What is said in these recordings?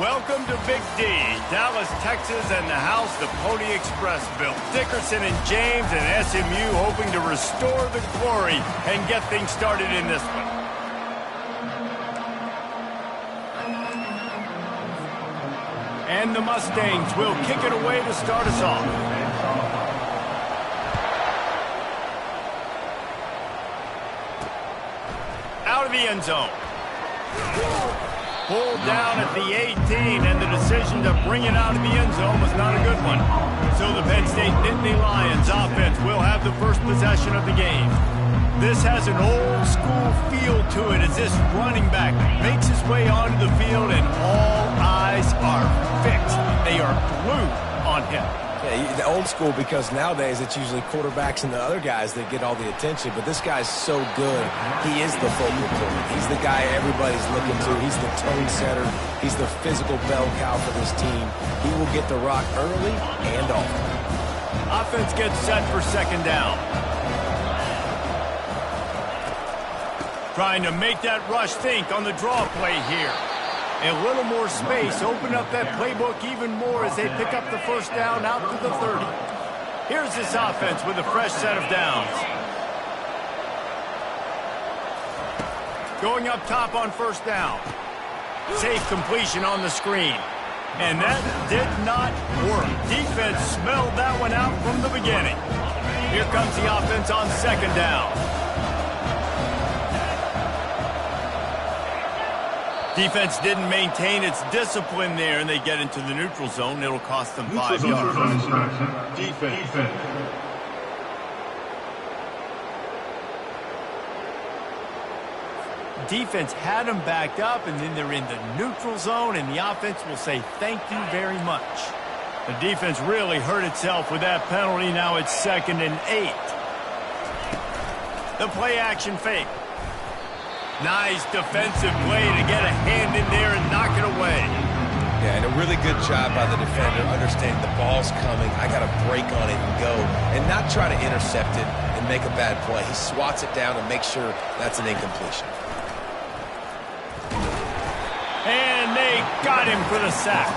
Welcome to Big D, Dallas, Texas, and the house the Pony Express built. Dickerson and James and SMU hoping to restore the glory and get things started in this one. And the Mustangs will kick it away to start us off. Out of the end zone. Pulled down at the 18, and the decision to bring it out of the end zone was not a good one. So the Penn State Nittany Lions offense will have the first possession of the game. This has an old-school feel to it as this running back makes his way onto the field, and all eyes are fixed. They are glued on him. Yeah, the old school, because nowadays it's usually quarterbacks and the other guys that get all the attention, but this guy's so good. He is the focal point. He's the guy everybody's looking to. He's the tone setter. He's the physical bell cow for this team. He will get the rock early and often. Offense gets set for second down. Trying to make that rush think on the draw play here. A little more space, open up that playbook even more as they pick up the first down out to the 30. Here's this offense with a fresh set of downs. Going up top on first down. Safe completion on the screen. And that did not work. Defense smelled that one out from the beginning. Here comes the offense on second down. Defense didn't maintain its discipline there, and they get into the neutral zone. It'll cost them 5 yards. Defense. Defense had them backed up, and then they're in the neutral zone, and the offense will say thank you very much. The defense really hurt itself with that penalty. Now it's 2nd and 8. The play action fake. Nice defensive play to get a hand in there and knock it away. Yeah, and a really good job by the defender understanding the ball's coming. I got to break on it and go, and not try to intercept it and make a bad play. He swats it down and makes sure that's an incompletion. And they got him for the sack.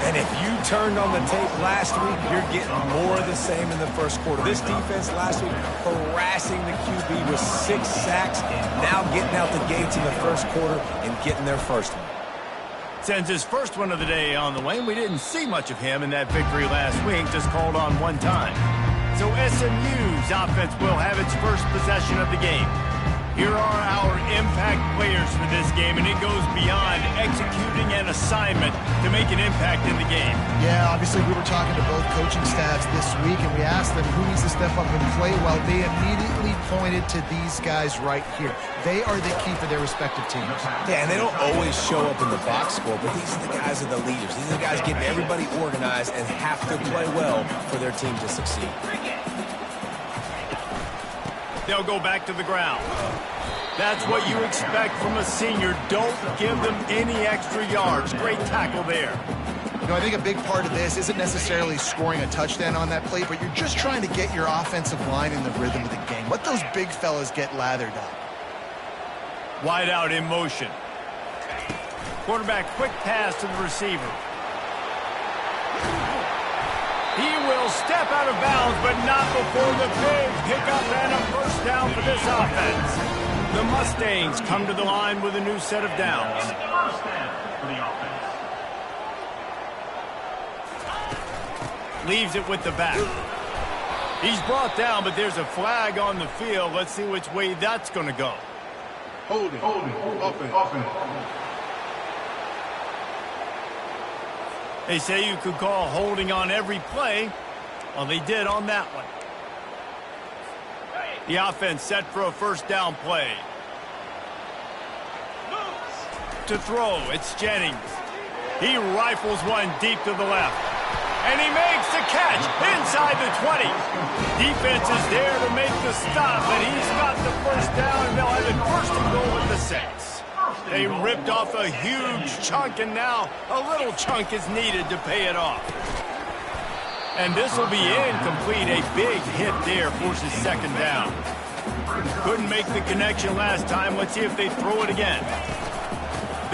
And if you turned on the tape last week, you're getting more of the same in the first quarter. This defense last week harassing the QB with 6 sacks, now getting out the gates in the first quarter and getting their first one. Sends his first one of the day on the way. We didn't see much of him in that victory last week, just called on one time. So SMU's offense will have its first possession of the game. Here are our impact players for this game, and it goes beyond executing an assignment to make an impact in the game. Yeah, obviously we were talking to both coaching staffs this week, and we asked them who needs to step up and play well. They immediately pointed to these guys right here. They are the key for their respective teams. Yeah, and they don't always show up in the box score, but these are the guys are the leaders. These are the guys getting everybody organized and have to play well for their team to succeed. They'll go back to the ground. That's what you expect from a senior. Don't give them any extra yards. Great tackle there. You know, I think a big part of this isn't necessarily scoring a touchdown on that play, but you're just trying to get your offensive line in the rhythm of the game. Let those big fellas get lathered up. Wide out in motion. Quarterback quick pass to the receiver. He will step out of bounds, but not before the big pickup and a first down for this offense. The Mustangs come to the line with a new set of downs. Leaves it with the back. He's brought down, but there's a flag on the field. Let's see which way that's going to go. Holding, offense. They say you could call holding on every play. Well, they did on that one. The offense set for a first down play. To throw, it's Jennings. He rifles one deep to the left. And he makes the catch inside the 20. Defense is there to make the stop, and he's got the first down, and they'll have it first and goal at the 6. They ripped off a huge chunk, and now a little chunk is needed to pay it off. And this will be incomplete. A big hit there forces second down. Couldn't make the connection last time. Let's see if they throw it again.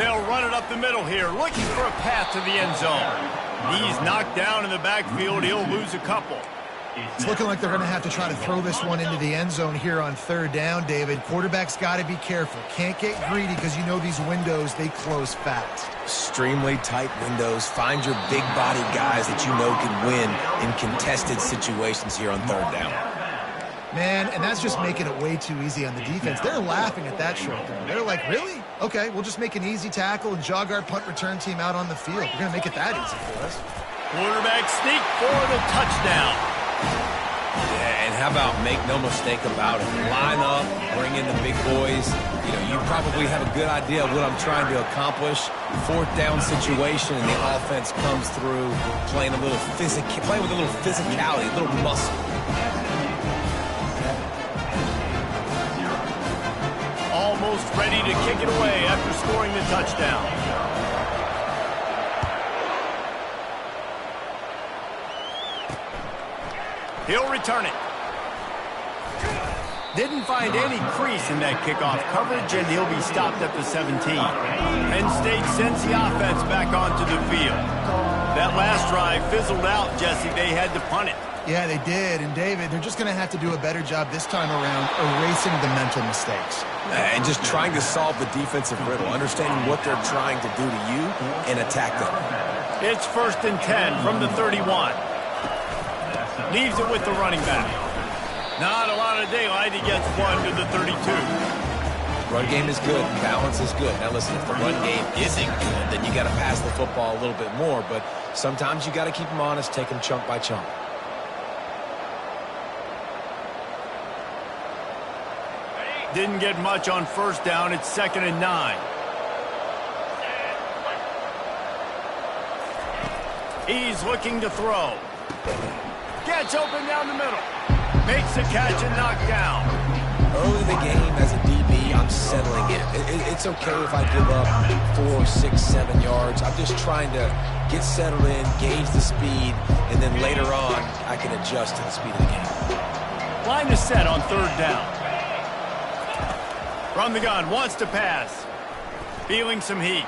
They'll run it up the middle here, looking for a path to the end zone. He's knocked down in the backfield. He'll lose a couple. It's looking like they're going to have to try to throw this one into the end zone here on third down, David. Quarterback's got to be careful. Can't get greedy because you know these windows, they close fast. Extremely tight windows. Find your big body guys that you know can win in contested situations here on third down. Man, and that's just making it way too easy on the defense. They're laughing at that short throw. They're like, really? Okay, we'll just make an easy tackle and jog our punt return team out on the field. We're going to make it that easy for us. Quarterback sneak for the touchdown. Yeah, and how about make no mistake about it. Line up, bring in the big boys. You know, you probably have a good idea of what I'm trying to accomplish. Fourth down situation, and the offense comes through playing with a little physicality, a little muscle. Almost ready to kick it away after scoring the touchdown. He'll return it. Didn't find any crease in that kickoff coverage, and he'll be stopped at the 17. Penn State sends the offense back onto the field. That last drive fizzled out, Jesse. They had to punt it. Yeah, they did. And, David, they're just going to have to do a better job this time around erasing the mental mistakes. And just trying to solve the defensive riddle, understanding what they're trying to do to you and attack them. It's 1st and 10 from the 31. Leaves it with the running back. Not a lot of daylight. He gets one to the 32. Run game is good. Balance is good. Now, listen, if the run game isn't good, then you got to pass the football a little bit more. But sometimes you got to keep them honest, take them chunk by chunk. Didn't get much on first down. It's 2nd and 9. He's looking to throw. Gets open down the middle. Makes the catch and knocked down. Early in the game, as a DB, I'm settling in. It's okay if I give up 4, 6, 7 yards. I'm just trying to get settled in, gauge the speed, and then later on, I can adjust to the speed of the game. Line is set on third down. From the gun, wants to pass. Feeling some heat.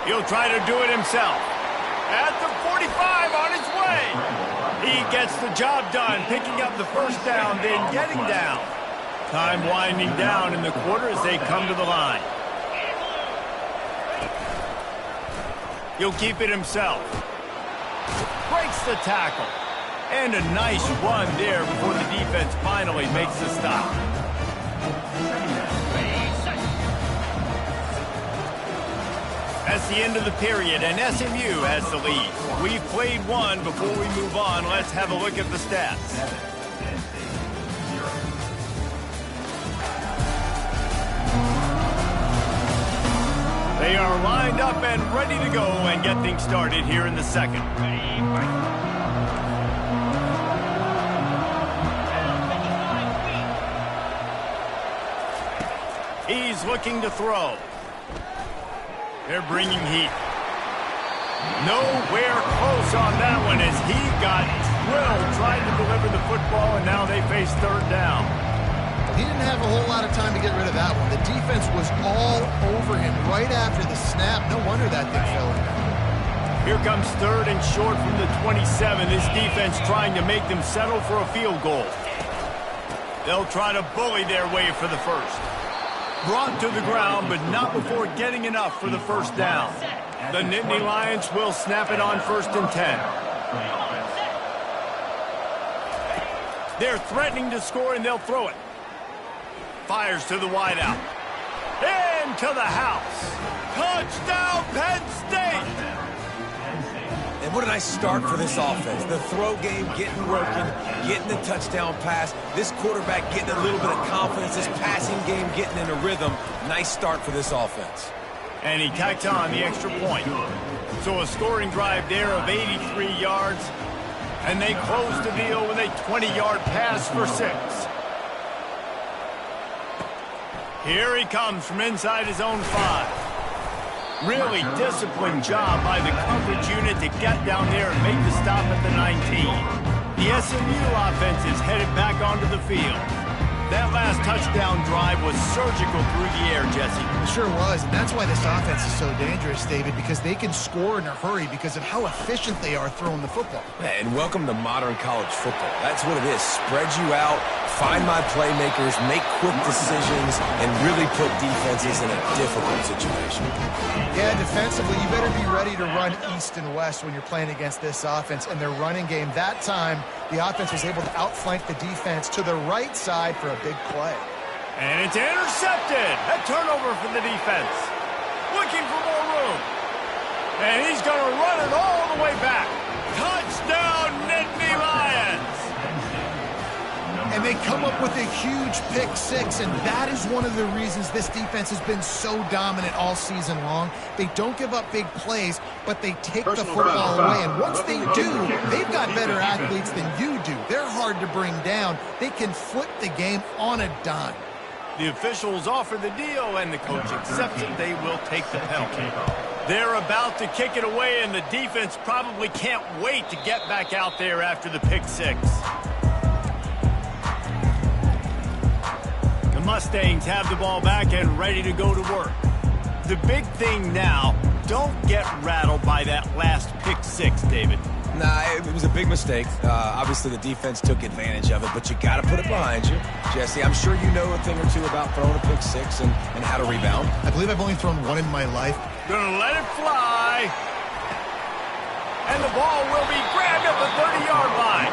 He'll try to do it himself. At the 45, on his way. He gets the job done, picking up the first down, then getting down. Time winding down in the quarter as they come to the line. He'll keep it himself. Breaks the tackle. And a nice run there before the defense finally makes the stop. That's the end of the period, and SMU has the lead. We've played one. Before we move on, let's have a look at the stats. They are lined up and ready to go and get things started here in the second. He's looking to throw. They're bringing heat. Nowhere close on that one as he got drilled trying to deliver the football, and now they face third down. He didn't have a whole lot of time to get rid of that one. The defense was all over him right after the snap. No wonder that thing fell in. Here comes 3rd and short from the 27. This defense trying to make them settle for a field goal. They'll try to bully their way for the first. Brought to the ground, but not before getting enough for the first down. The Nittany Lions will snap it on 1st and 10. They're threatening to score, and they'll throw it. Fires to the wideout. Into the house. Touchdown, Penn State! And what a nice start for this offense. The throw game getting working, getting the touchdown pass. This quarterback getting a little bit of confidence. This passing game getting in a rhythm. Nice start for this offense. And he tacks on the extra point. So a scoring drive there of 83 yards. And they close the deal with a 20-yard pass for 6. Here he comes from inside his own 5. Really disciplined job by the coverage unit to get down there and make the stop at the 19. The SMU offense is headed back onto the field. That last touchdown drive was surgical through the air, Jesse. It sure was, and that's why this offense is so dangerous, David, because they can score in a hurry because of how efficient they are throwing the football. And welcome to modern college football. That's what it is. Spread you out, find my playmakers, make quick decisions, and really put defenses in a difficult situation. Yeah, defensively, you better be ready to run east and west when you're playing against this offense. And their running game, that time, the offense was able to outflank the defense to the right side for a big play. And it's intercepted. A turnover for the defense. Looking for more room. And he's going to run it all the way back. Touchdown, Nittany Lions. And they come up with a huge pick six, and that is one of the reasons this defense has been so dominant all season long. They don't give up big plays, but they take the football away. And once they do, they've got better athletes than you do. They're hard to bring down. They can flip the game on a dime. The officials offer the deal, and the coach accepts it. They will take the penalty. They're about to kick it away, and the defense probably can't wait to get back out there after the pick six. The Mustangs have the ball back and ready to go to work. The big thing now, don't get rattled by that last pick six, David. Nah, it was a big mistake. Obviously, the defense took advantage of it, but you got to put it behind you. Jesse, I'm sure you know a thing or two about throwing a pick six and how to rebound. I believe I've only thrown one in my life. Gonna let it fly. And the ball will be grabbed at the 30-yard line.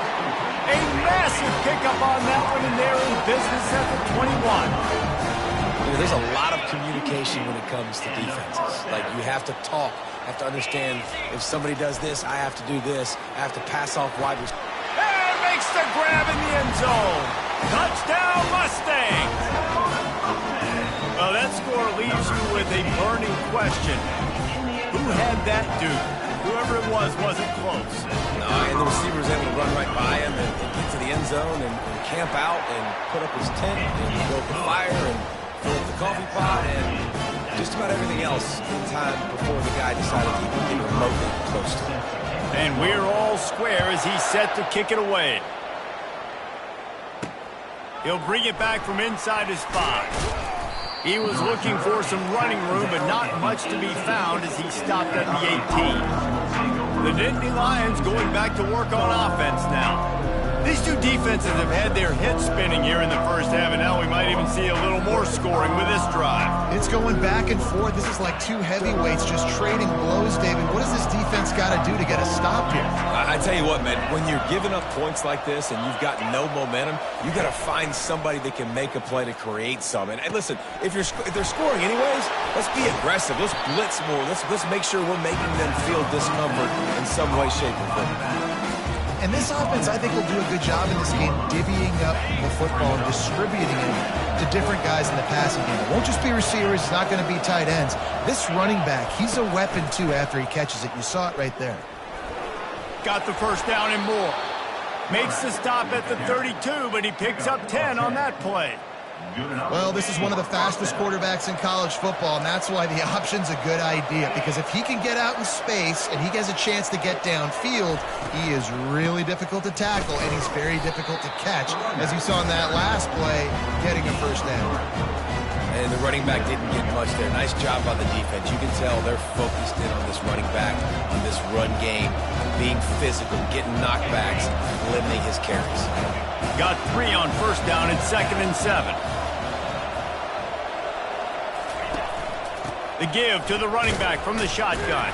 A massive pickup on that one, and they're in business at the 21. You know, there's a lot of communication when it comes to defenses. Like, you have to talk, have to understand if somebody does this, I have to do this. I have to pass off wide receivers. And makes the grab in the end zone. Touchdown, Mustangs. Well, that score leaves you with a burning question. Who had that dude? Whoever it was wasn't close. No, and the receiver was able to run right by him and get to the end zone and camp out and put up his tent and go up the fire and fill up the coffee pot and just about everything else in time before the guy decided to even get remotely close to him. And we're all square as he's set to kick it away. He'll bring it back from inside his 5. He was looking for some running room, but not much to be found as he stopped at the 18. The Nittany Lions going back to work on offense now. These two defenses have had their heads spinning here in the first half, and now we might even see a little more scoring with this drive. It's going back and forth. This is like two heavyweights just trading blows, David. What does this defense got to do to get a stop here? I tell you what, man, when you're giving up points like this and you've got no momentum, you got to find somebody that can make a play to create some. And listen, if they're scoring anyways, let's be aggressive. Let's blitz more. Let's make sure we're making them feel discomfort in some way, shape, or form. And this offense, I think, will do a good job in this game divvying up the football and distributing it to different guys in the passing game. It won't just be receivers. It's not going to be tight ends. This running back, he's a weapon, too, after he catches it. You saw it right there. Got the first down and more. Makes the stop at the 32, but he picks up 10 on that play. Well, this is one of the fastest quarterbacks in college football, and that's why the option's a good idea, because if he can get out in space and he has a chance to get downfield, he is really difficult to tackle, and he's very difficult to catch, as you saw in that last play, getting a first down. And the running back didn't get much there. Nice job on the defense. You can tell they're focused in on this running back, on this run game, being physical, getting knockbacks, limiting his carries. Got 3 on first down and 2nd and 7. The give to the running back from the shotgun.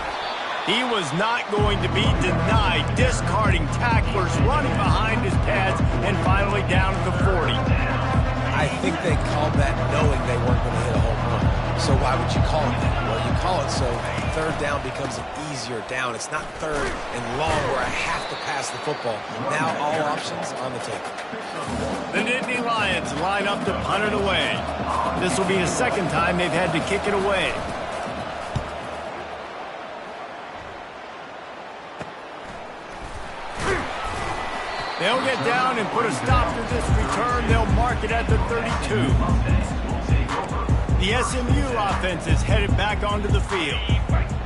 He was not going to be denied, discarding tacklers, running behind his pads, and finally down at the 40. I think they called that knowing they weren't going to hit a home run. So why would you call it that? Well, you call it so third down becomes an easier down. It's not third and long where I have to pass the football. Now all options on the table. The Nittany Lions line up to punt it away. This will be the second time they've had to kick it away. They'll get down and put a stop to this return. They'll mark it at the 32. The SMU offense is headed back onto the field.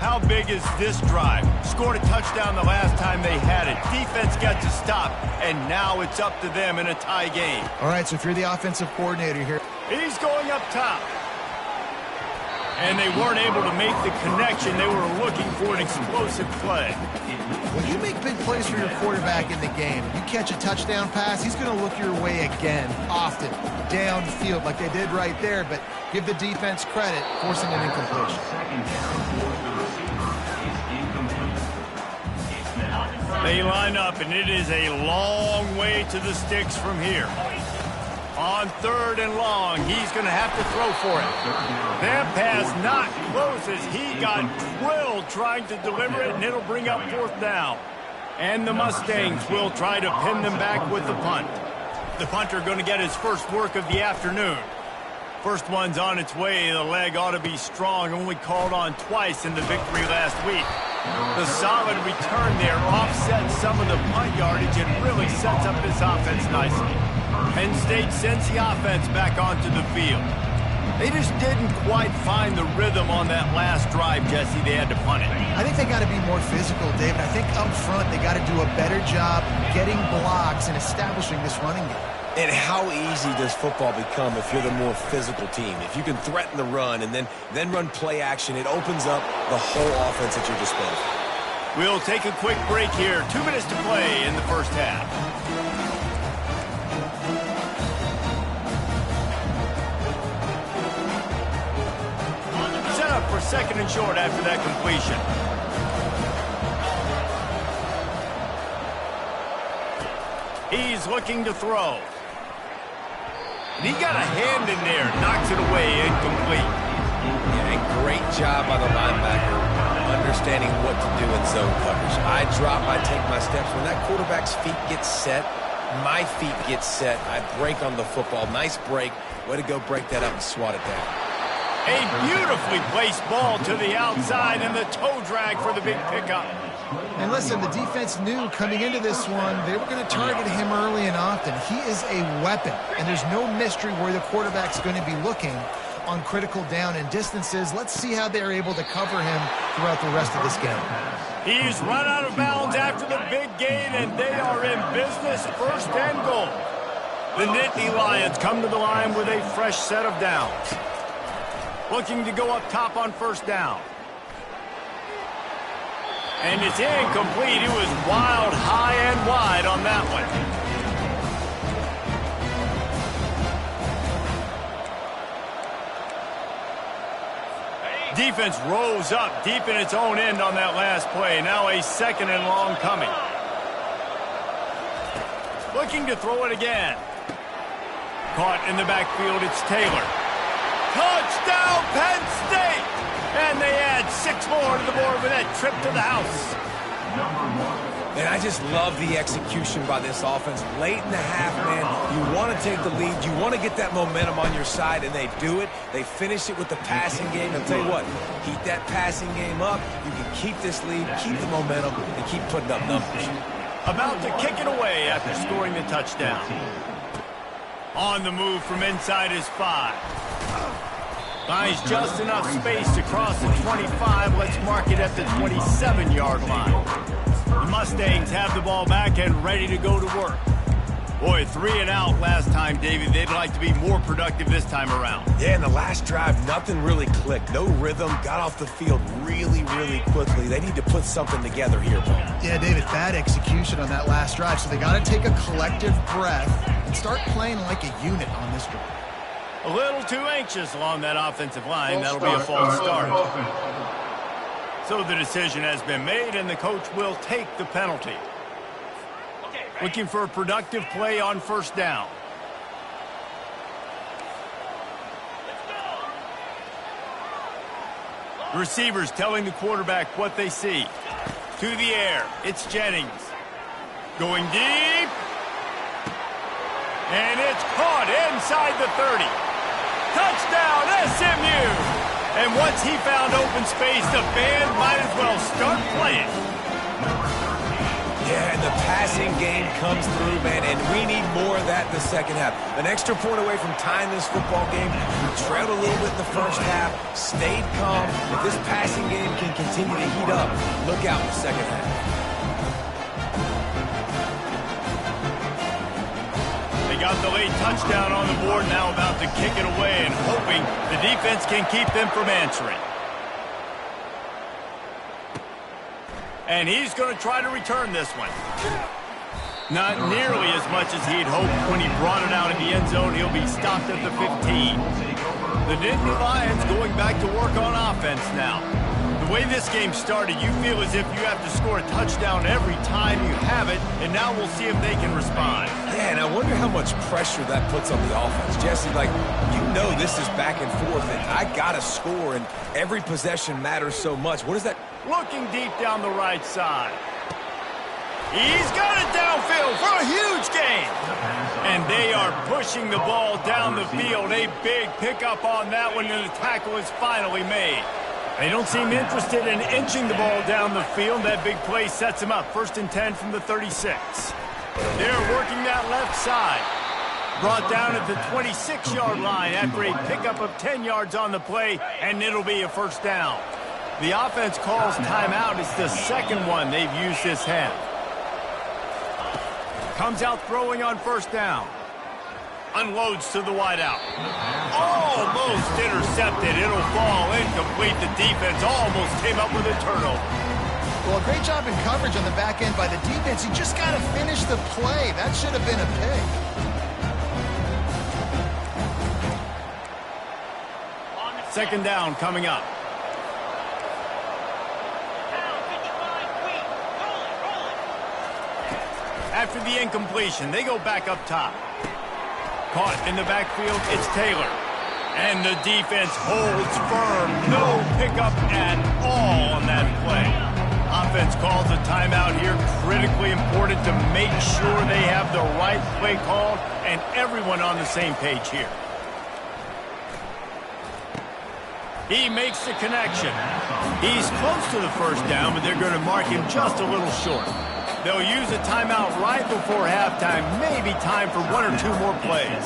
How big is this drive? Scored a touchdown the last time they had it. Defense got to stop, and now it's up to them in a tie game. All right, so if you're the offensive coordinator here. He's going up top. And they weren't able to make the connection. They were looking for an explosive play. When you make big plays for your quarterback in the game, you catch a touchdown pass, he's going to look your way again, often, downfield like they did right there, but give the defense credit, forcing an incompletion. They line up, and it is a long way to the sticks from here. On 3rd and long, he's going to have to throw for it. That pass not close as he got drilled trying to deliver it, and it'll bring up 4th down. And the Mustangs will try to pin them back with the punt. The punter going to get his first work of the afternoon. First one's on its way. The leg ought to be strong, only called on twice in the victory last week. The solid return there offsets some of the punt yardage and really sets up this offense nicely. Penn State sends the offense back onto the field. They just didn't quite find the rhythm on that last drive, Jesse. They had to punt it. I think they got to be more physical, David. I think up front they got to do a better job getting blocks and establishing this running game. And how easy does football become if you're the more physical team? If you can threaten the run and then run play action, it opens up the whole offense at your disposal. We'll take a quick break here. 2 minutes to play in the first half. Set up for 2nd and short after that completion. He's looking to throw. And he got a hand in there, knocks it away, incomplete. Yeah, and great job by the linebacker understanding what to do in zone coverage. I drop, I take my steps. When that quarterback's feet get set, my feet get set. I break on the football. Nice break. Way to go break that up and swat it down. A beautifully placed ball to the outside and the toe drag for the big pickup. And listen, the defense knew coming into this one, they were going to target him early and often. He is a weapon, and there's no mystery where the quarterback's going to be looking on critical down and distances. Let's see how they're able to cover him throughout the rest of this game. He's run out of bounds after the big gain, and they are in business, 1st and goal. The Nittany Lions come to the line with a fresh set of downs. Looking to go up top on 1st down. And it's incomplete. It was wild, high and wide on that one. Defense rose up deep in its own end on that last play. Now a 2nd and long coming. Looking to throw it again. Caught in the backfield, it's Taylor. Touchdown, Penn State! And they add 6 more to the board with that trip to the house. And I just love the execution by this offense. Late in the half, man, you want to take the lead. You want to get that momentum on your side, and they do it. They finish it with the passing game. I'll tell you what, keep that passing game up. You can keep this lead, keep the momentum, and keep putting up numbers. About to kick it away after scoring the touchdown. On the move from inside his 5. Finds just enough space to cross the 25. Let's mark it at the 27-yard line. The Mustangs have the ball back and ready to go to work. Boy, 3 and out last time, David. They'd like to be more productive this time around. Yeah, in the last drive, nothing really clicked. No rhythm, got off the field really, really quickly. They need to put something together here, Bo. Yeah, David, bad execution on that last drive, so they got to take a collective breath and start playing like a unit on this drive. A little too anxious along that offensive line. That'll be a false start. So the decision has been made, and the coach will take the penalty. Looking for a productive play on 1st down. The receivers telling the quarterback what they see. To the air, it's Jennings. Going deep. And it's caught inside the 30. Touchdown, SMU! And once he found open space, the band might as well start playing. Yeah, and the passing game comes through, man, and we need more of that in the second half. An extra point away from tying this football game. We trailed a little bit in the first half, stayed calm. If this passing game can continue to heat up, look out in the second half. They got the late touchdown on the board, now about to kick it away and hoping the defense can keep them from answering. And he's going to try to return this one. Not nearly as much as he'd hoped when he brought it out in the end zone. He'll be stopped at the 15. The Nittany Lions going back to work on offense now. The way this game started, you feel as if you have to score a touchdown every time you have it, and now we'll see if they can respond. Yeah, and I wonder how much pressure that puts on the offense. Jesse, like, you know this is back and forth, and I got to score, and every possession matters so much. What is that? Looking deep down the right side. He's got it downfield for a huge gain. And they are pushing the ball down the field. A big pickup on that one, and the tackle is finally made. They don't seem interested in inching the ball down the field. That big play sets them up. 1st and 10 from the 36. They're working that left side. Brought down at the 26-yard line after a pickup of 10 yards on the play, and it'll be a 1st down. The offense calls timeout. It's the second one they've used this half. Comes out throwing on 1st down. Unloads to the wideout. Almost intercepted. It'll fall incomplete. The defense almost came up with a turnover. Well, a great job in coverage on the back end by the defense. You just got to finish the play. That should have been a pick. 2nd down coming up. After the incompletion, they go back up top. Caught in the backfield, it's Taylor. And the defense holds firm. No pickup at all on that play. Offense calls a timeout here. Critically important to make sure they have the right play called and everyone on the same page here. He makes the connection. He's close to the 1st down, but they're going to mark him just a little short. They'll use a timeout right before halftime, maybe time for 1 or 2 more plays.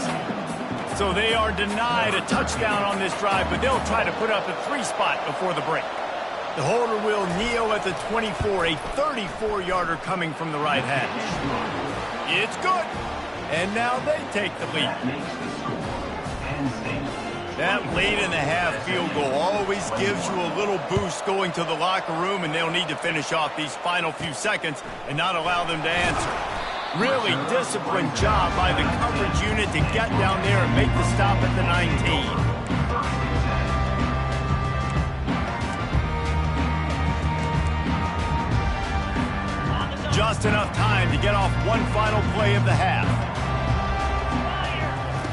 So they are denied a touchdown on this drive, but they'll try to put up a 3 spot before the break. The holder will kneel at the 24, a 34-yarder coming from the right hash. It's good. And now they take the lead. That late-in-the-half field goal always gives you a little boost going to the locker room, and they'll need to finish off these final few seconds and not allow them to answer. Really disciplined job by the coverage unit to get down there and make the stop at the 19. Just enough time to get off one final play of the half.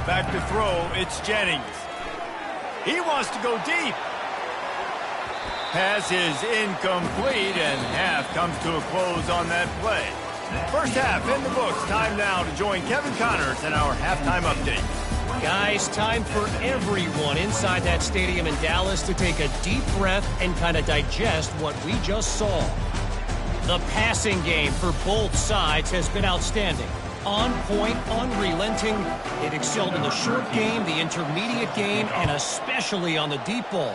Back to throw, it's Jennings. He wants to go deep. Pass is incomplete, and half comes to a close on that play. 1st half in the books. Time now to join Kevin Connors in our halftime update. Guys, time for everyone inside that stadium in Dallas to take a deep breath and kind of digest what we just saw. The passing game for both sides has been outstanding. On point, unrelenting. It excelled in the short game, the intermediate game, and especially on the deep ball.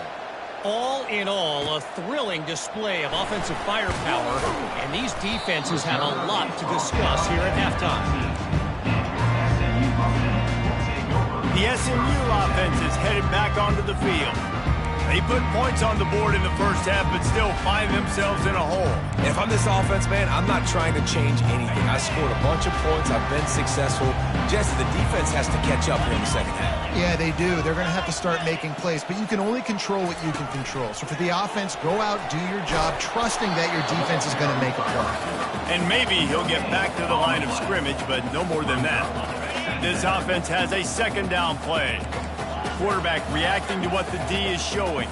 All in all, a thrilling display of offensive firepower, and these defenses have a lot to discuss here at halftime. The SMU offense is headed back onto the field. They put points on the board in the 1st half, but still find themselves in a hole. If I'm this offense, man, I'm not trying to change anything. I scored a bunch of points. I've been successful. Jesse, the defense has to catch up here in the second half. Yeah, they do. They're going to have to start making plays, but you can only control what you can control. So for the offense, go out, do your job, trusting that your defense is going to make a play. And maybe he'll get back to the line of scrimmage, but no more than that. This offense has a 2nd down play. Quarterback reacting to what the D is showing.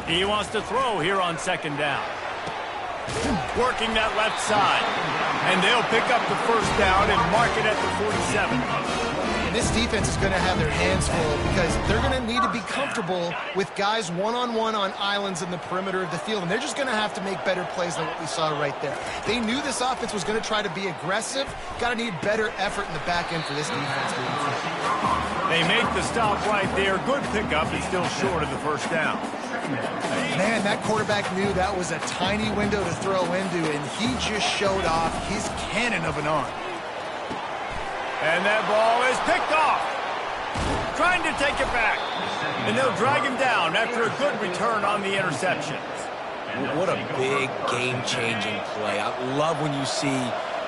He wants to throw here on 2nd down. Working that left side. And they'll pick up the 1st down and mark it at the 47. this defense is going to have their hands full because they're going to need to be comfortable with guys one-on-one on islands in the perimeter of the field, and they're just going to have to make better plays than what we saw right there. They knew this offense was going to try to be aggressive. Got to need better effort in the back end for this defense moving forward. They make the stop right there. Good pickup is still short of the first down. Man, that quarterback knew that was a tiny window to throw into, and he just showed off his cannon of an arm. And that ball is picked off. Trying to take it back. And they'll drag him down after a good return on the interception. What a big game-changing play. I love when you see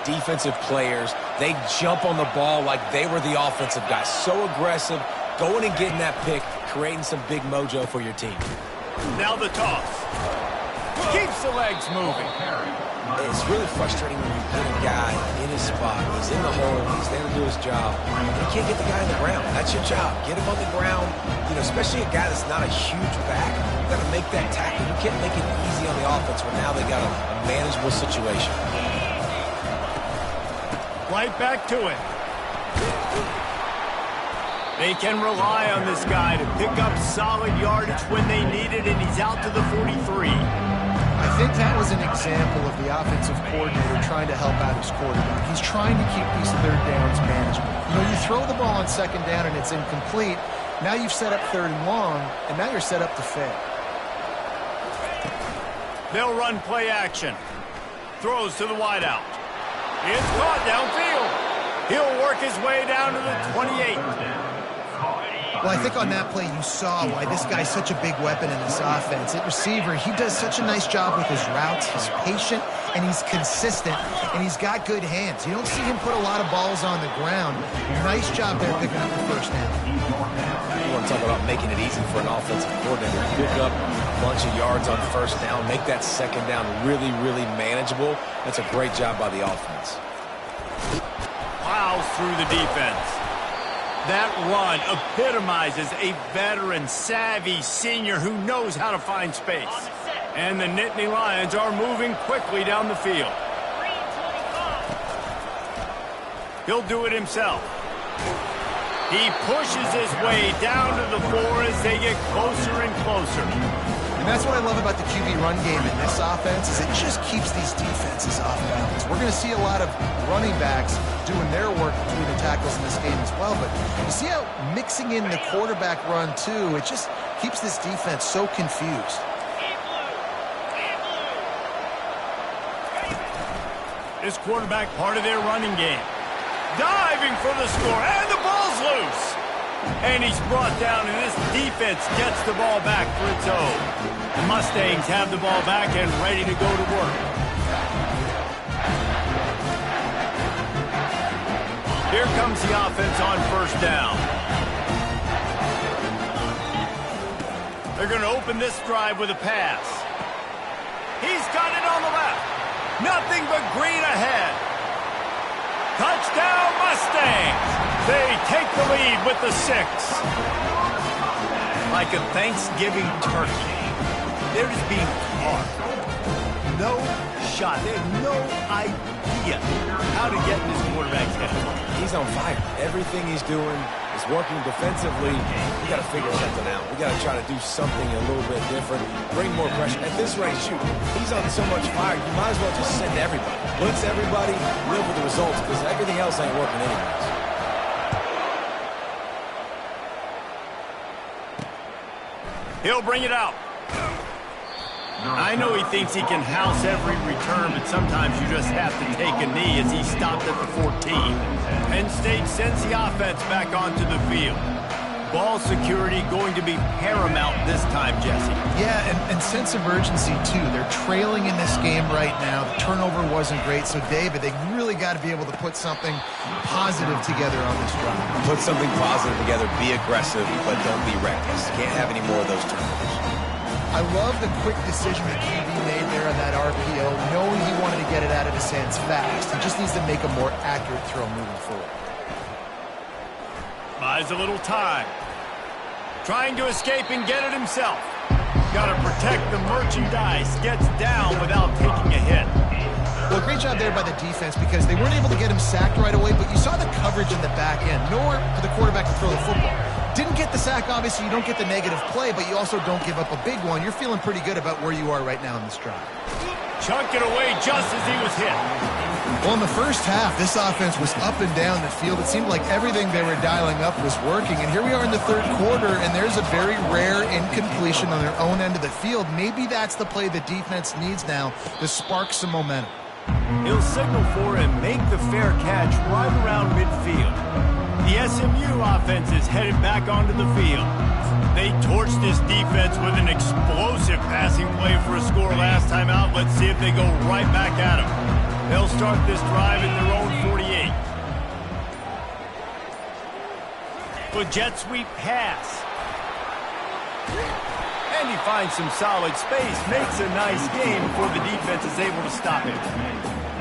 defensive players, they jump on the ball like they were the offensive guys. So aggressive, going and getting that pick, creating some big mojo for your team. Now the toss. Keeps the legs moving. It's really frustrating when you get a guy in his spot. He's in the hole. He's there to do his job. And you can't get the guy on the ground. That's your job. Get him on the ground. You know, especially a guy that's not a huge back. You got to make that tackle. You can't make it easy on the offense when now they got a manageable situation. Right back to it. They can rely on this guy to pick up solid yardage when they need it, and he's out to the 43. I think that was an example of the offensive coordinator trying to help out his quarterback. He's trying to keep these third downs manageable. You know, you throw the ball on second down and it's incomplete. Now you've set up third and long, and now you're set up to fail. They'll run play action. Throws to the wideout. It's caught downfield. He'll work his way down to the 28. Well, I think on that play you saw why this guy's such a big weapon in this offense. At receiver, he does such a nice job with his routes. He's patient, and he's consistent, and he's got good hands. You don't see him put a lot of balls on the ground. Nice job there picking up the first down. You want to talk about making it easy for an offensive coordinator. Pick up a bunch of yards on first down, make that second down really, really manageable. That's a great job by the offense. Plows through the defense. That run epitomizes a veteran, savvy senior who knows how to find space. And the Nittany Lions are moving quickly down the field. He'll do it himself. He pushes his way down to the floor as they get closer and closer. And that's what I love about the QB run game in this offense is it just keeps these defenses off balance. We're going to see a lot of running backs doing their work between the tackles in this game as well. But you see how mixing in the quarterback run, too, it just keeps this defense so confused. This quarterback part of their running game. Diving for the score, and the ball's loose. And he's brought down, and this defense gets the ball back for its own. The Mustangs have the ball back and ready to go to work. Here comes the offense on first down. They're going to open this drive with a pass. He's got it on the left. Nothing but green ahead. Touchdown, Mustangs! They take the lead with the 6. Like a Thanksgiving turkey. They're just being caught. No shot. They have no idea how to get in this quarterback's head. He's on fire. Everything he's doing is working defensively. We got to figure something out. We got to try to do something a little bit different. Bring more pressure. At this rate, shoot, he's on so much fire, you might as well just send everybody. Blitz everybody, live with the results, because everything else ain't working anyways. He'll bring it out. I know he thinks he can house every return, but sometimes you just have to take a knee as he stopped at the 14. Penn State sends the offense back onto the field. Ball security going to be paramount this time, Jesse. Yeah, and sense of urgency, too. They're trailing in this game right now. The turnover wasn't great, so David, they really got to be able to put something positive together on this drive. Put something positive together, be aggressive, but don't be reckless. Can't have any more of those turnovers. I love the quick decision that QB made there on that RPO, knowing he wanted to get it out of his hands fast. He just needs to make a more accurate throw moving forward. Buys a little time. Trying to escape and get it himself. Got to protect the merchandise. Gets down without taking a hit. Well, great job there by the defense because they weren't able to get him sacked right away, but you saw the coverage in the back end. Nowhere for the quarterback to throw the football. Didn't get the sack, obviously. You don't get the negative play, but you also don't give up a big one. You're feeling pretty good about where you are right now in this drive. Chunk it away just as he was hit. Well, in the first half, this offense was up and down the field. It seemed like everything they were dialing up was working. And here we are in the third quarter, and there's a very rare incompletion on their own end of the field. Maybe that's the play the defense needs now to spark some momentum. He'll signal for and make the fair catch right around midfield. The SMU offense is headed back onto the field. They torched this defense with an explosive passing play for a score last time out. Let's see if they go right back at him. They'll start this drive at their own 48. The jet sweep pass. And he finds some solid space, makes a nice game before the defense is able to stop him.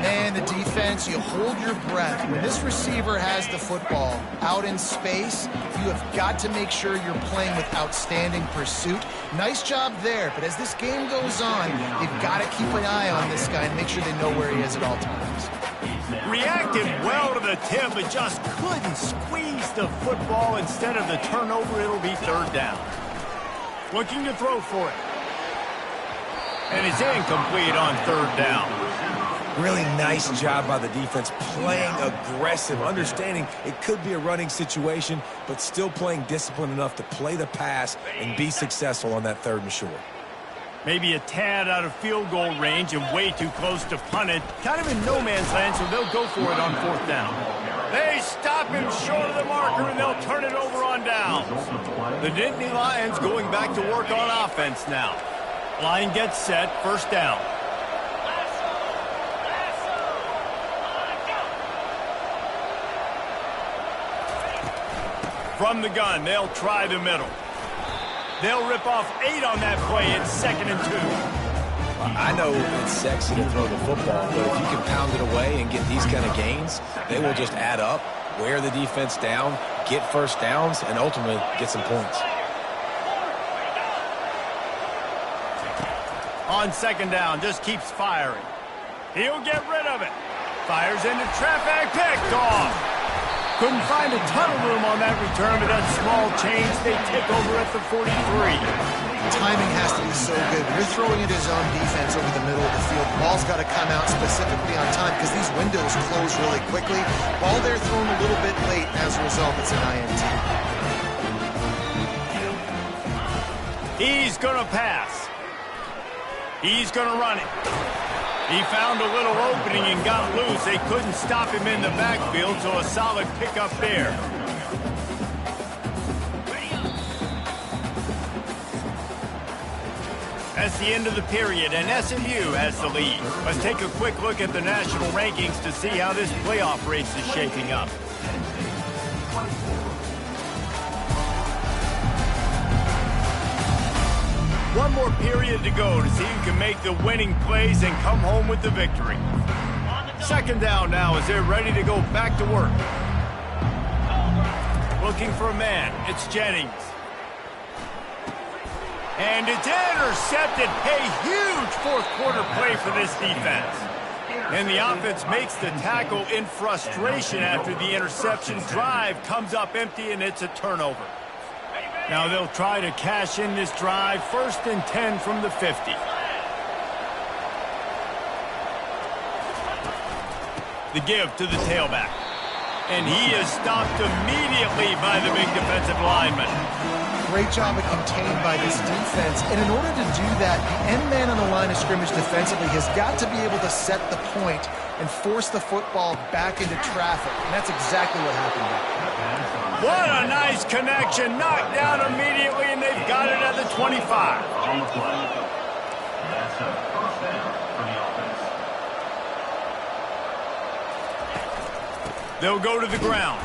Man, the defense, you hold your breath. When this receiver has the football out in space, you have got to make sure you're playing with outstanding pursuit. Nice job there, but as this game goes on, they've got to keep an eye on this guy and make sure they know where he is at all times. Reacted well to the tip, but just couldn't squeeze the football. Instead of the turnover, it'll be third down. Looking to throw for it. And it's incomplete on third down. Really nice job by the defense, playing aggressive, understanding it could be a running situation, but still playing disciplined enough to play the pass and be successful on that third and short. Maybe a tad out of field goal range and way too close to punt it. Kind of in no man's land, so they'll go for it on fourth down. They stop him short of the marker, and they'll turn it over on down. The Nittany Lions going back to work on offense now. Line gets set, first down. From the gun, they'll try the middle. They'll rip off 8 on that play. It's 2nd and 2. I know it's sexy to throw the football, but if you can pound it away and get these kind of gains, they will just add up, wear the defense down, get first downs, and ultimately get some points. On 2nd down, just keeps firing. He'll get rid of it. Fires into traffic, picked off. Couldn't find a ton of room on that return, but that small change, they take over at the 43. Timing has to be so good. When you're throwing at his own defense over the middle of the field, the ball's got to come out specifically on time because these windows close really quickly. Ball there thrown a little bit late. As a result, it's an INT. He's going to pass. He's going to run it. He found a little opening and got loose. They couldn't stop him in the backfield, so a solid pickup there. That's the end of the period, and SMU has the lead. Let's take a quick look at the national rankings to see how this playoff race is shaping up. One more period to go to see who can make the winning plays and come home with the victory. 2nd down now as they're ready to go back to work. Looking for a man. It's Jennings. And it's intercepted. A huge fourth quarter play for this defense. And the offense makes the tackle in frustration after the interception. Drive comes up empty, and it's a turnover. Now they'll try to cash in this drive. 1st and 10 from the 50. The give to the tailback. And he is stopped immediately by the big defensive lineman. Great job of contained by this defense. And in order to do that, the end man on the line of scrimmage defensively has got to be able to set the point and force the football back into traffic. And that's exactly what happened there. What a nice connection. Knocked down immediately, and they've got it at the 25. On the play. That's a first down for the offense. They'll go to the ground.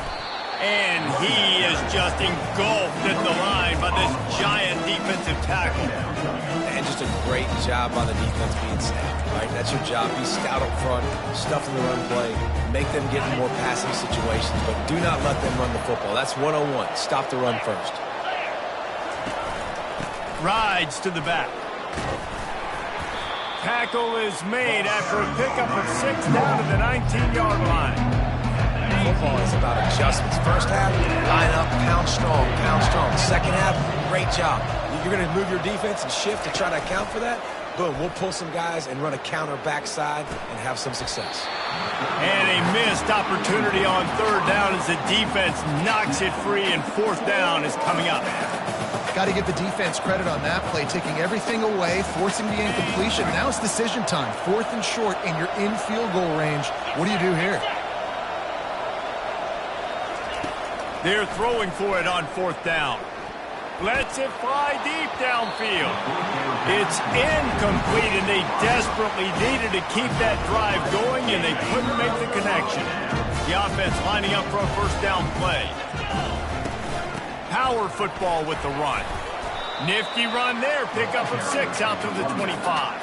And he is just engulfed at the line by this giant defensive tackle. And just a great job by the defense being stacked, right? That's your job. Be stout up front, stuff in the run play, make them get in more passing situations, but do not let them run the football. That's 101. Stop the run first. Rides to the back. tackle is made after a pickup of 6 down to the 19-yard line. Football is about adjustments. First half, line up, pound strong, pound strong. Second half, great job. You're going to move your defense and shift to try to account for that. Boom, we'll pull some guys and run a counter backside and have some success. And a missed opportunity on 3rd down as the defense knocks it free, and 4th down is coming up. Got to give the defense credit on that play, taking everything away, forcing the incompletion. Now it's decision time. 4th and short, and you're in field goal range. What do you do here? They're throwing for it on 4th down. Lets it fly deep downfield. It's incomplete, and they desperately needed to keep that drive going, and they couldn't make the connection. The offense lining up for a 1st down play. Power football with the run. Nifty run there. Pickup of 6 out to the 25.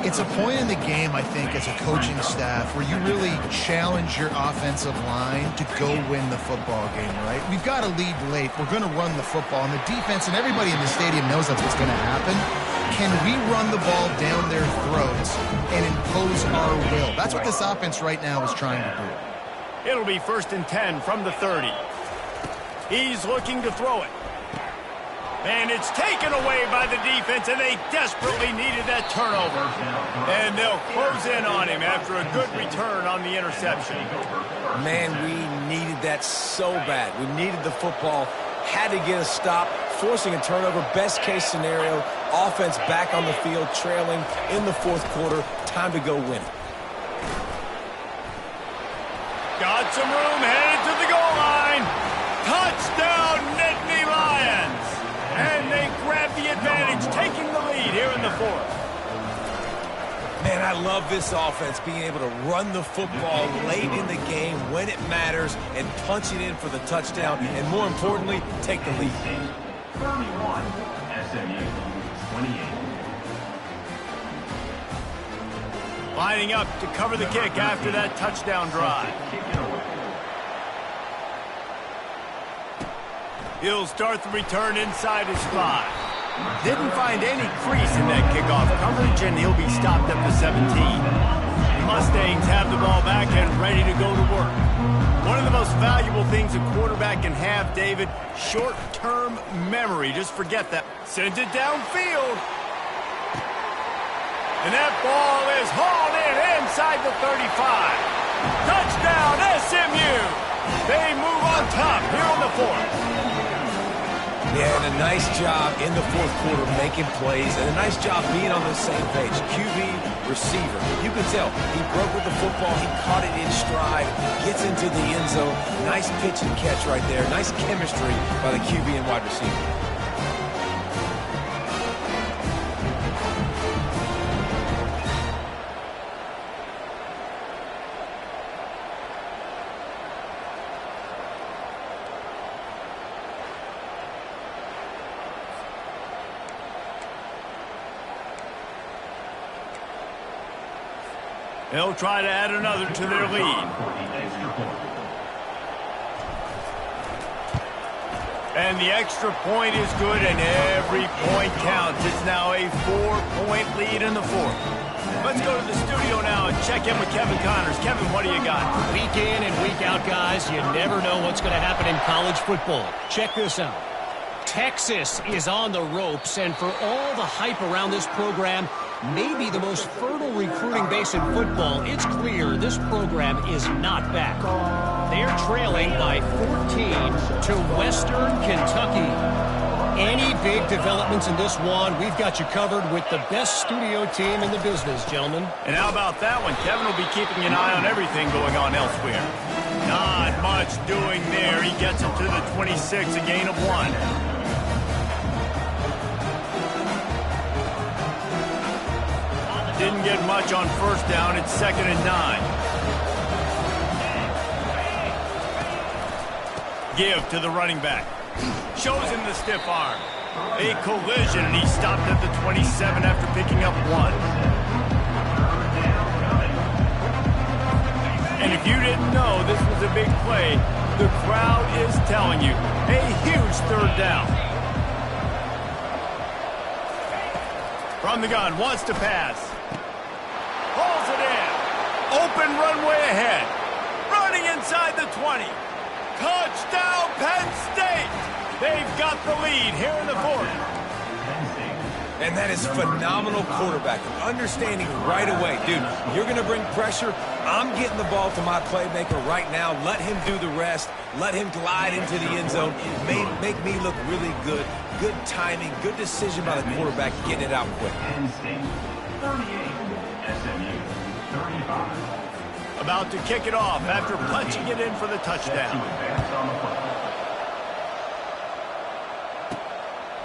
It's a point in the game, I think, as a coaching staff where you really challenge your offensive line to go win the football game, right? We've got to lead late. We're going to run the football, and the defense and everybody in the stadium knows that's what's going to happen. Can we run the ball down their throats and impose our will? That's what this offense right now is trying to do. It'll be 1st and 10 from the 30. He's looking to throw it. And it's taken away by the defense, and they desperately needed that turnover. And they'll close in on him after a good return on the interception. Man, we needed that so bad. We needed the football, had to get a stop, forcing a turnover. Best case scenario, offense back on the field, trailing in the 4th quarter. Time to go win it. Got some room, headed to the goal line. Touchdown, Nittany Lions. And they grab the advantage, taking the lead here in the 4th. Man, I love this offense, being able to run the football late in the game when it matters and punch it in for the touchdown, and more importantly, take the lead. 31, SMU 28. Lining up to cover the kick after that touchdown drive. He'll start the return inside his 5. Didn't find any crease in that kickoff coverage, and he'll be stopped at the 17. The Mustangs have the ball back and ready to go to work. One of the most valuable things a quarterback can have, David, short-term memory. Just forget that. Sends it downfield. And that ball is hauled in inside the 35. Touchdown, SMU. They move on top here on the 4th. Yeah, and a nice job in the 4th quarter making plays, and a nice job being on the same page. QB, receiver. You can tell he broke with the football. He caught it in stride, gets into the end zone. Nice pitch and catch right there. Nice chemistry by the QB and wide receiver. They'll try to add another to their lead. And the extra point is good, and every point counts. It's now a 4-point lead in the 4th. Let's go to the studio now and check in with Kevin Connors. Kevin, what do you got? Week in and week out, guys, you never know what's going to happen in college football. Check this out. Texas is on the ropes, and for all the hype around this program, maybe the most fertile recruiting base in football, it's clear this program is not back. They're trailing by 14 to Western Kentucky. Any big developments in this one, we've got you covered with the best studio team in the business, gentlemen. And how about that one? Kevin will be keeping an eye on everything going on elsewhere. Not much doing there. He gets it to the 26, a gain of 1. Didn't get much on 1st down. It's 2nd and 9. Give to the running back. Shows him the stiff arm. A collision, and he stopped at the 27 after picking up 1. And if you didn't know this was a big play, the crowd is telling you. A huge 3rd down. From the gun, wants to pass. drills it in. Open runway ahead. Running inside the 20. Touchdown, Penn State! They've got the lead here in the fourth. And that is phenomenal quarterbacking. Understanding right away, dude, you're going to bring pressure. I'm getting the ball to my playmaker right now. Let him do the rest. Let him glide into the end zone. Make me look really good. Good timing, good decision by the quarterback, getting it out quick. Penn State 38, SMU 35. About to kick it off after punching it in for the touchdown.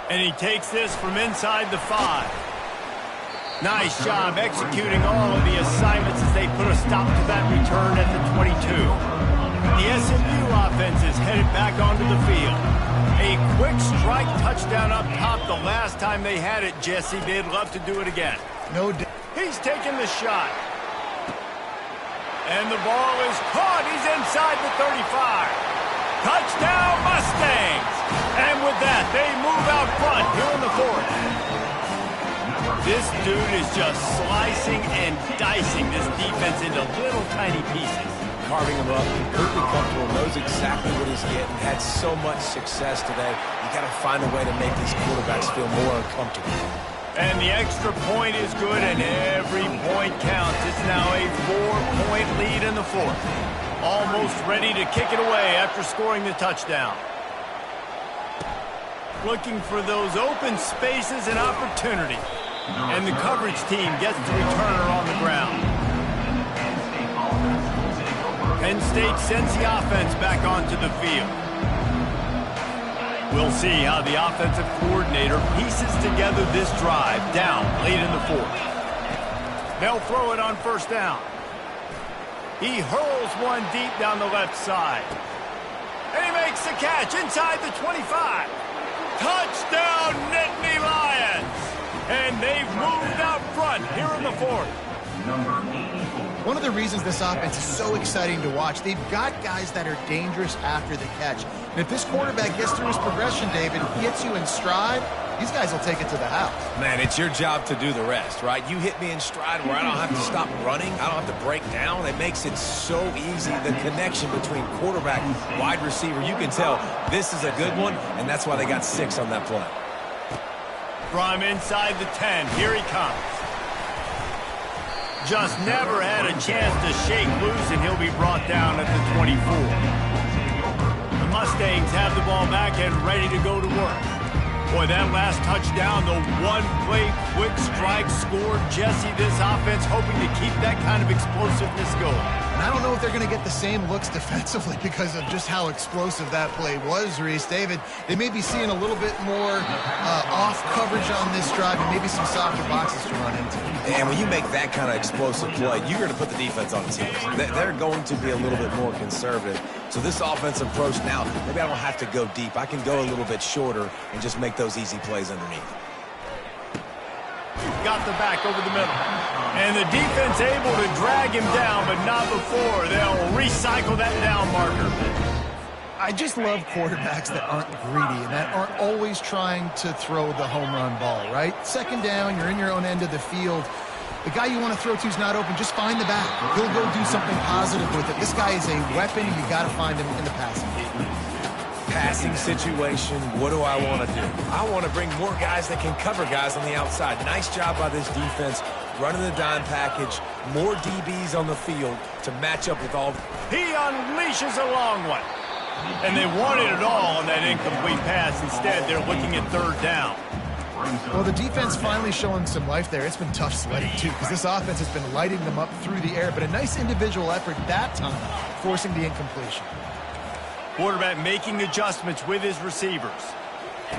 And he takes this from inside the 5. Nice job executing all of the assignments as they put a stop to that return at the 22. The SMU offense is headed back onto the field. A quick strike touchdown up top the last time they had it, Jesse. They'd love to do it again. No doubt. He's taking the shot. And the ball is caught. He's inside the 35. Touchdown, Mustangs! And with that, they move out front here in the fourth. This dude is just slicing and dicing this defense into little tiny pieces. Carving him up, completely comfortable, knows exactly what he's getting, had so much success today. You got to find a way to make these quarterbacks feel more uncomfortable. And the extra point is good, and every point counts. It's now a 4-point lead in the fourth. Almost ready to kick it away after scoring the touchdown. Looking for those open spaces and opportunity. And the coverage team gets the returner on the ground. Penn State sends the offense back onto the field. We'll see how the offensive coordinator pieces together this drive down late in the fourth. They'll throw it on first down. He hurls one deep down the left side. And he makes the catch inside the 25. Touchdown, Nittany Lions! And they've moved out front here in the fourth. Number 84. One of the reasons this offense is so exciting to watch, they've got guys that are dangerous after the catch. And if this quarterback gets through his progression, David, gets you in stride, these guys will take it to the house. Man, it's your job to do the rest, right? You hit me in stride where I don't have to stop running. I don't have to break down. It makes it so easy. The connection between quarterback and wide receiver, you can tell this is a good one, and that's why they got 6 on that play. From inside the 10, here he comes. Just never had a chance to shake loose, and he'll be brought down at the 24. The Mustangs have the ball back and ready to go to work. Boy, that last touchdown, the one-play quick strike scored. Jesse, this offense hoping to keep that kind of explosiveness going. And I don't know if they're going to get the same looks defensively because of just how explosive that play was, Reese. David, they may be seeing a little bit more off coverage on this drive and maybe some softer boxes to run into. And when you make that kind of explosive play, you're going to put the defense on its heels. They're going to be a little bit more conservative. So this offensive approach now, maybe I don't have to go deep. I can go a little bit shorter and just make those easy plays underneath. Got the back over the middle. And the defense able to drag him down, but not before. They'll recycle that down marker. I just love quarterbacks that aren't greedy and that aren't always trying to throw the home run ball, right? Second down, you're in your own end of the field. The guy you want to throw to is not open. Just find the back. He'll go do something positive with it. This guy is a weapon. You got to find him in the passing game. Passing situation, what do I want to do? I want to bring more guys that can cover guys on the outside. Nice job by this defense, running the dime package, more DBs on the field to match up with all. He unleashes a long one. And they wanted it all on that incomplete pass. Instead, they're looking at third down. Well, the defense finally showing some life there. It's been tough sledding, too, because this offense has been lighting them up through the air. But a nice individual effort that time, forcing the incompletion. Quarterback making adjustments with his receivers.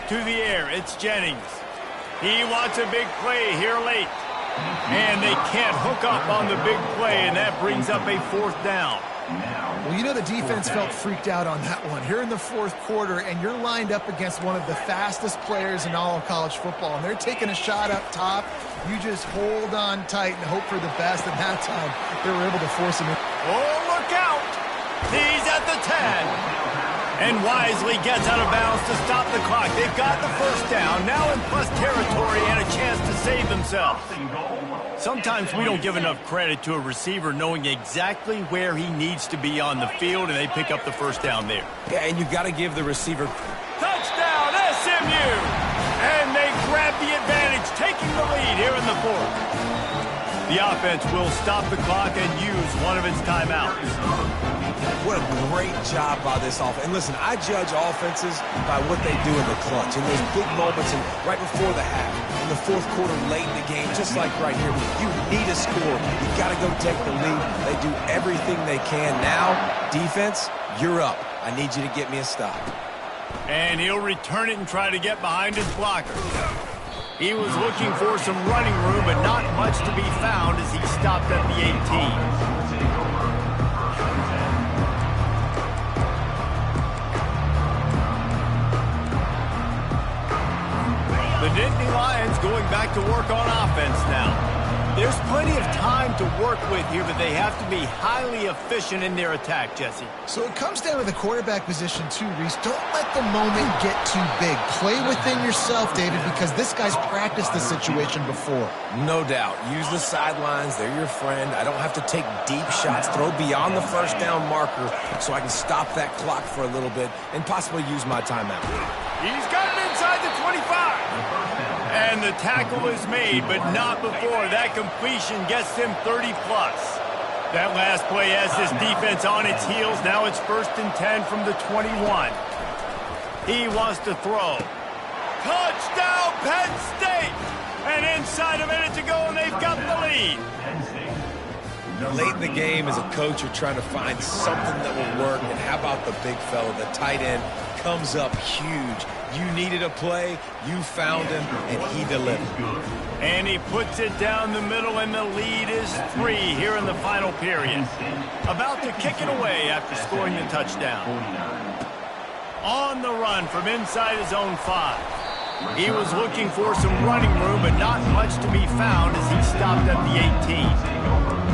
To the air, it's Jennings. He wants a big play here late. And they can't hook up on the big play, and that brings up a fourth down. Well, you know the defense felt freaked out on that one. Here in the fourth quarter, and you're lined up against one of the fastest players in all of college football, and they're taking a shot up top. You just hold on tight and hope for the best, and that time they were able to force him in. Oh, look out! He's at the 10. And wisely gets out of bounds to stop the clock. They've got the first down, now in plus territory and a chance to save themselves. Sometimes we don't give enough credit to a receiver knowing exactly where he needs to be on the field, and they pick up the first down there. Yeah, and you got to give the receiver. Touchdown, SMU! And they grab the advantage, taking the lead here in the fourth. The offense will stop the clock and use one of its timeouts. What a great job by this offense. And listen, I judge offenses by what they do in the clutch, in those big moments and right before the half, in the fourth quarter, late in the game, just like right here. You need a score. You got to go take the lead. They do everything they can. Now, defense, you're up. I need you to get me a stop. And he'll return it and try to get behind his blocker. He was looking for some running room, but not much to be found as he stopped at the 18. The Nittany Lions going back to work on offense now. There's plenty of time to work with here, but they have to be highly efficient in their attack, Jesse. So it comes down to the quarterback position too, Reese. Don't let the moment get too big. Play within yourself, David, because this guy's practiced the situation before. No doubt. Use the sidelines. They're your friend. I don't have to take deep shots, throw beyond the first down marker so I can stop that clock for a little bit and possibly use my timeout. He's got it inside the 25. And the tackle is made, but not before that completion gets him 30-plus. That last play has this defense on its heels. Now it's 1st and 10 from the 21. He wants to throw. Touchdown, Penn State! And inside a minute to go, and they've got the lead. Late in the game, as a coach, you're trying to find something that will work. And how about the big fella, the tight end, comes up huge. You needed a play, you found him, and he delivered. And he puts it down the middle, and the lead is 3 here in the final period. About to kick it away after scoring the touchdown. On the run from inside his own 5. He was looking for some running room, but not much to be found as he stopped at the 18.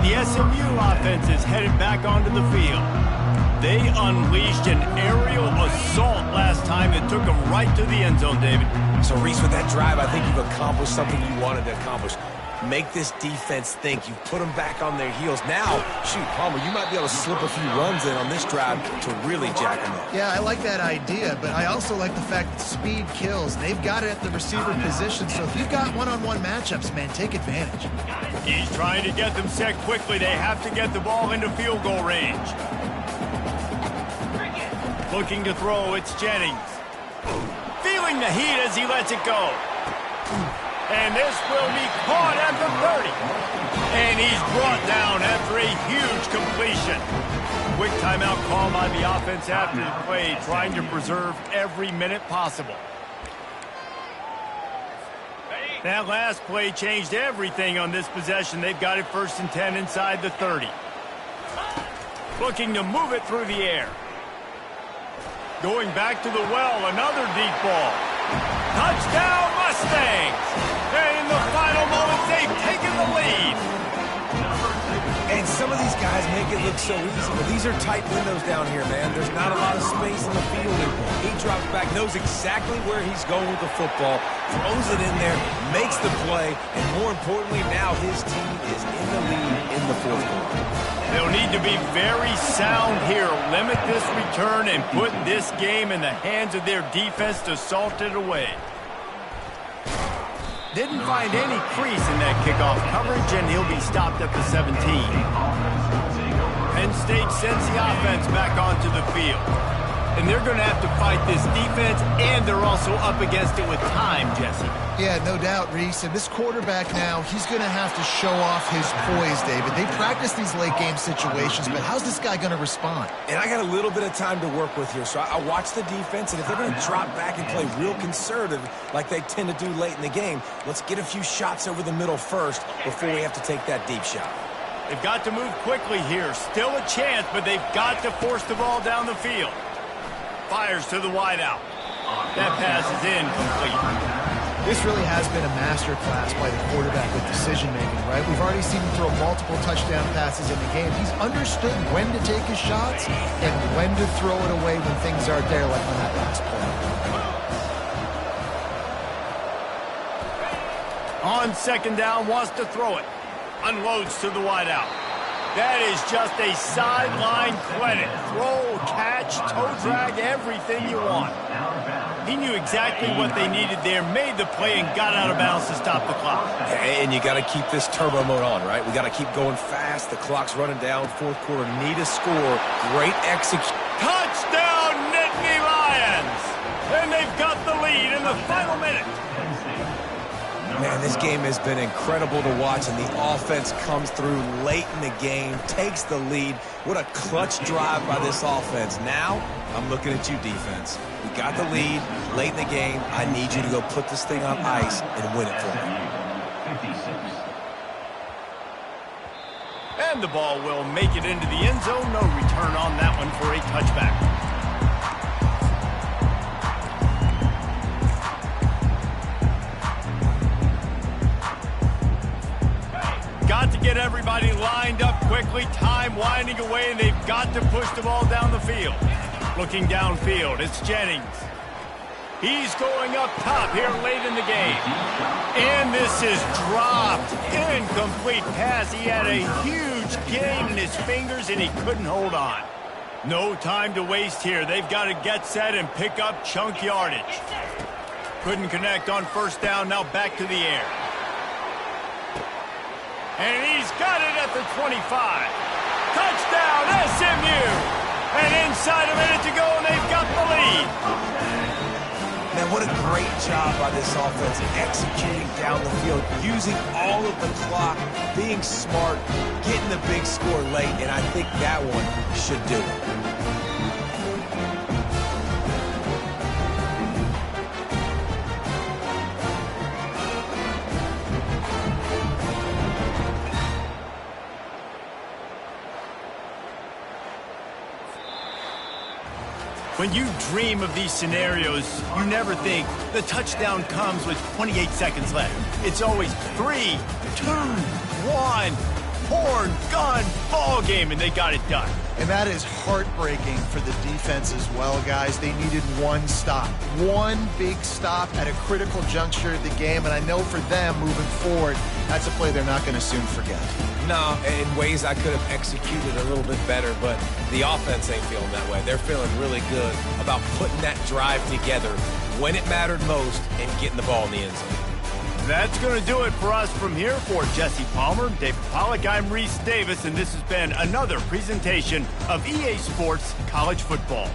The SMU offense is headed back onto the field. They unleashed an aerial assault last time that took them right to the end zone, David. So, Reese, with that drive, I think you've accomplished something you wanted to accomplish. Make this defense think. You've put them back on their heels. Now, shoot, Palmer, you might be able to slip a few runs in on this drive to really jack them up. Yeah, I like that idea, but I also like the fact that speed kills. They've got it at the receiver position, so if you've got one-on-one matchups, man, take advantage. He's trying to get them set quickly. They have to get the ball into field goal range. Looking to throw, it's Jennings. Feeling the heat as he lets it go. And this will be caught at the 30. And he's brought down after a huge completion. Quick timeout call by the offense after the play, trying to preserve every minute possible. That last play changed everything on this possession. They've got it 1st and 10 inside the 30. Looking to move it through the air. Going back to the well, another deep ball. Touchdown, Mustangs! And in the final moments, they've taken the lead. And some of these guys make it look so easy, but these are tight windows down here, man. There's not a lot of space in the field, and he drops back, knows exactly where he's going with the football, throws it in there, makes the play, and more importantly, now his team is in the lead in the fourth quarter. They'll need to be very sound here, limit this return, and put this game in the hands of their defense to salt it away. Didn't find any crease in that kickoff coverage, and he'll be stopped at the 17. Penn State sends the offense back onto the field. And they're going to have to fight this defense, and they're also up against it with time, Jesse. Yeah, no doubt, Reese. And this quarterback now, he's going to have to show off his poise, David. They practice these late-game situations, but how's this guy going to respond? And I got a little bit of time to work with here, so I watch the defense, and if they're going to drop back and play real conservative like they tend to do late in the game, let's get a few shots over the middle first before we have to take that deep shot. They've got to move quickly here. Still a chance, but they've got to force the ball down the field. Fires to the wideout. That pass is incomplete. This really has been a masterclass by the quarterback with the decision-making, right? We've already seen him throw multiple touchdown passes in the game. He's understood when to take his shots and when to throw it away when things aren't there, like on that last play. On second down, wants to throw it. Unloads to the wideout. That is just a sideline clinic. Throw, catch, toe drag, everything you want. He knew exactly what they needed there, made the play, and got out of bounds to stop the clock. And you got to keep this turbo mode on, right? We got to keep going fast. The clock's running down. Fourth quarter, need a score. Great execution. Touchdown, Nittany Lions! And they've got the lead in the final minute. Man, this game has been incredible to watch, and the offense comes through late in the game, takes the lead. What a clutch drive by this offense. Now, I'm looking at you, defense. We got the lead late in the game. I need you to go put this thing on ice and win it for me. And the ball will make it into the end zone. No return on that one for a touchback. Got to get everybody lined up quickly. Time winding away, and they've got to push the ball down the field. Looking downfield, it's Jennings. He's going up top here late in the game. And this is dropped. Incomplete pass. He had a huge gain in his fingers, and he couldn't hold on. No time to waste here. They've got to get set and pick up chunk yardage. Couldn't connect on first down. Now back to the air. And he's got it at the 25. Touchdown, SMU! And inside a minute to go, and they've got the lead. Man, what a great job by this offense executing down the field, using all of the clock, being smart, getting the big score late, and I think that one should do it. When you dream of these scenarios, you never think the touchdown comes with 28 seconds left. It's always 3, 2, 1, horn, gun, ball game, and they got it done. And that is heartbreaking for the defense as well, guys. They needed one stop, one big stop at a critical juncture of the game, and I know for them moving forward, that's a play they're not going to soon forget. No, in ways I could have executed a little bit better, but the offense ain't feeling that way. They're feeling really good about putting that drive together when it mattered most and getting the ball in the end zone. That's going to do it for us from here. For Jesse Palmer, David Pollack, I'm Reese Davis, and this has been another presentation of EA Sports College Football.